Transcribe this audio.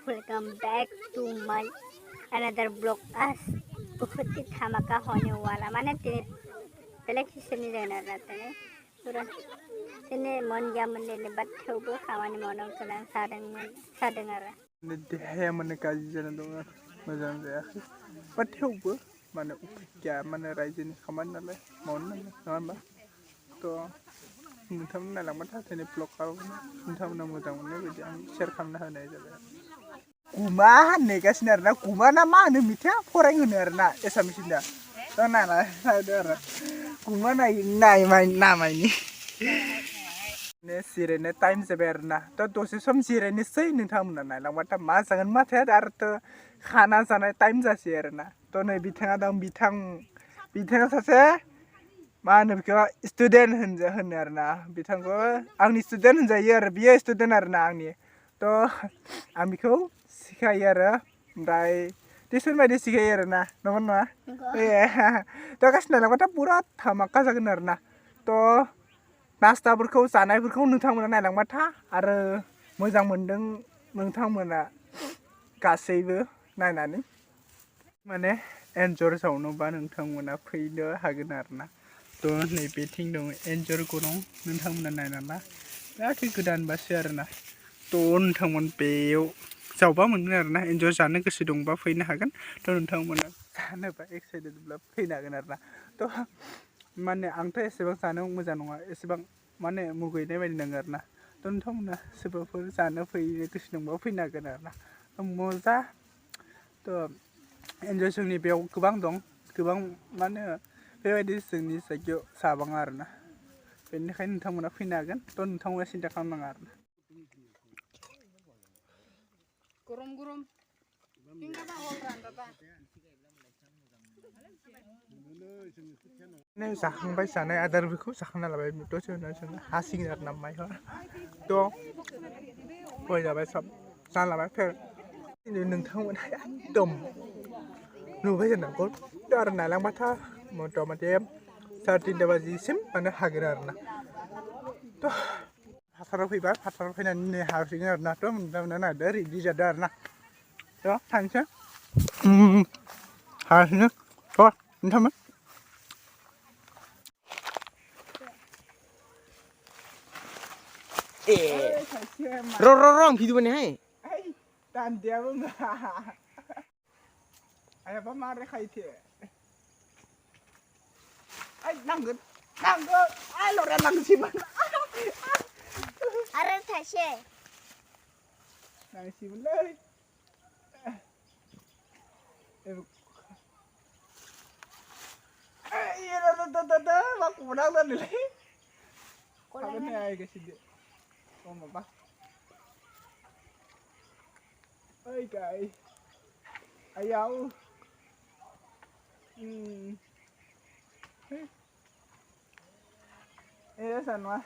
welcome back to my another vlog as बहुत ही धमाका होने वाला माने तेरे बेलेग सिस्टेमनि जाना रातने पूरा तेने मन गया मन लेने बात थेवबो खामानि मावनांगौ गोनां जादों आरो देहाया माने गाज्रि जाना दं आरो मोजां जायाखै बा थेवबो माने उफाय गैया माने रायजोनि खामानि नालाय मावनो नालाय नङा होनबा थ' नोंथांमोन नायलांबाय था दिनै ब्लग खालामनो नोंथांमोना मोजां मोननाय बायदि आं शेयार खालामना होनाय जाबाय गुमा नेगासिनो आरोना गुमा ना मा होनो मिथिया फराय होनो आरोना एसामिसनिया थ' नायदो आरो गुमा नामायनि जिरायनो टाइम जाबाय आरोना थ' दसे सम जिरायनोसै नोंथांमोना नायलांबाय था मा जागोन मा थाया आरोथ' खाना जानाय टाइम जासै आरोना थ' नै बिथाङा दं बिथाङा सासे मा होनो बेखौ स्टुडेन्ट होनो आरोना बिथांखौ आंनि स्टुडेन्ट होनजायो आरो बियो स्टुडेन्ट आरोना आंनि थ' आं बेखौ सिखायो आरो ओमफ्राय टिउसन बायदि सिखायो आरोना नंगौ नङा थ' गासिबो नायलांबाथ' पुरा धामाका जागोन आरोना थ' नास्ताफोरखौ जानायफोरखौ नोंथांमोना नायलांबाय था आरो मोजां मोनदों नोंथांमोना गासैबो नायनानै माने एन्जर जावनोबा नोंथांमोना फैनो हागोन आरोना थ' नैबेथिं दं एन्जर गरं नोंथांमोना नायना ला बिराद गोदान बासो आरोना थ' नोंथांमोन बेयाव जावबा मोनगोन आरोना एन्जर जानो गोसो दंबा फैनो हागोन थ' नोंथांमोना जानोबा एक्साइटेडब्ला फैनो हागोन आरोना थ' माने आंथ' एसेबां जानो मोजां नङा एसेबां माने मुगैनाय बायदि नाङो आरोना थ' नोंथांमोना सोरबाफोर जानो फैनो गोसो दंबा फैनो हागोन आरोना मजा थ' एन्जर जोंनि बेयाव गोबां दं गोबां माने बेबायदि जोंनि जायगायाव जाबाङा आरोना बेनिखायनो नोंथांमोना फैनो हागोन थ' नोंथांमोना सिन्था खालामनाङा आरोना गरम जाखांबाय जानाय आदारफोरखौ जाखांना लाबाय दसे उनाव जों हासिगोन आरोना माइहा थ' गय जाबाय सब जाना लाबाय फेर नोंथांमोना एकदम नुबाय जानांगौ आरो नायलांबाय था मथा मथि 3:30 बाजिसिम माने हागोन आरोना थ' हाथाराव फैबा हाथाराव फैनानै हासिगोन आरोना थ' नोंथांमोना नायदो रेडि जादो आरोना थ' थांसै हासिगोन थ' नोंथांमोन Rong video mana hai? Tandiamu nggak? Ayah apa marah kayak nanggut, ayo lo nanggut sih mana? आरो थाइसे Nanggut sih mana? Iya, aku menang tadi lagi. Apa nih ayah kasih dia? Oh apa? Ơi cậy ai dâu ê sao mà